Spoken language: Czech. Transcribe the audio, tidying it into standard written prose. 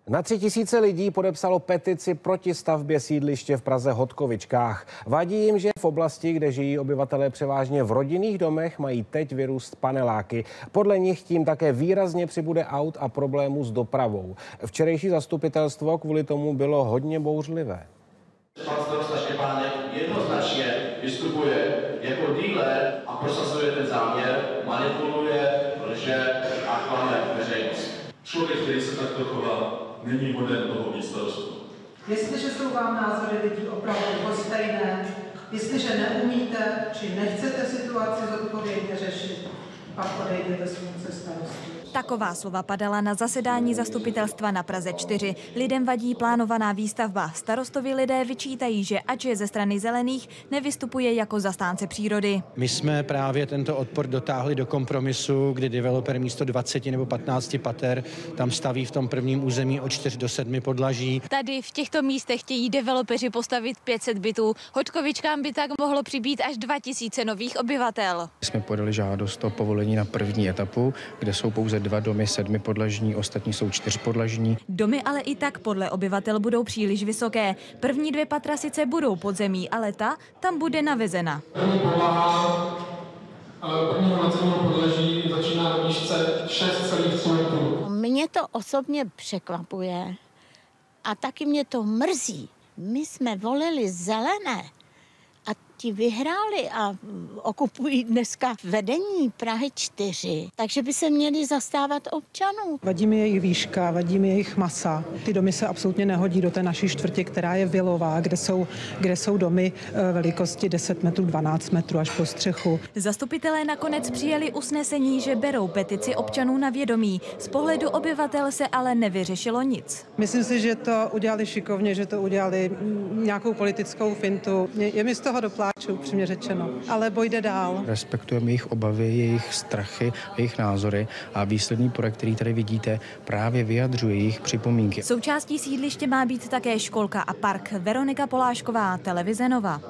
Na 3000 lidí podepsalo petici proti stavbě sídliště v Praze Hodkovičkách. Vadí jim, že v oblasti, kde žijí obyvatelé převážně v rodinných domech, mají teď vyrůst paneláky. Podle nich tím také výrazně přibude aut a problémů s dopravou. Včerejší zastupitelstvo kvůli tomu bylo hodně bouřlivé. Pan starosta Štěpánek jednoznačně vystupuje jako dealer a prosazuje ten záměr, manipuluje, lže a klame veřejnost. Člověk, který se takto chová, není hoden toho být starostu. Jestliže jsou vám názory lidí opravdu stejné, jestliže neumíte či nechcete situaci zodpovědně řešit, pak odejděte z funkce starostů. Taková slova padala na zasedání zastupitelstva na Praze 4. Lidem vadí plánovaná výstavba. Starostovi lidé vyčítají, že ač je ze strany Zelených, nevystupuje jako zastánce přírody. My jsme právě tento odpor dotáhli do kompromisu, kdy developer místo 20 nebo 15 pater tam staví v tom prvním území od 4 do 7 podlaží. Tady v těchto místech chtějí developeři postavit 500 bytů. Hodkovičkám by tak mohlo přibýt až 2000 nových obyvatel. Jsme podali žádost o povolení na první etapu, kde jsou pouze 2 domy 7 podlažní, ostatní jsou 4 podlažní. Domy ale i tak podle obyvatel budou příliš vysoké. První 2 patra sice budou podzemí, ale ta tam bude navezena. První podlaha prvního nadzemního podlaží začíná na výšce 6,3 metrů. Mě to osobně překvapuje a taky mě to mrzí. My jsme volili Zelené a ti vyhráli a okupují dneska vedení Prahy 4, takže by se měli zastávat občanů. Vadí mi jejich výška, vadí mi jejich masa. Ty domy se absolutně nehodí do té naší čtvrti, která je vilová, kde jsou domy velikosti 10 metrů, 12 metrů až po střechu. Zastupitelé nakonec přijali usnesení, že berou petici občanů na vědomí. Z pohledu obyvatel se ale nevyřešilo nic. Myslím si, že to udělali šikovně, že to udělali nějakou politickou fintu. Je mi z toho dopláču, upřímně řečeno, ale boj jde dál. Respektujeme jejich obavy, jejich strachy, jejich názory a výsledný projekt, který tady vidíte, právě vyjadřuje jejich připomínky. Součástí sídliště má být také školka a park. Veronika Polášková, Televize Nova.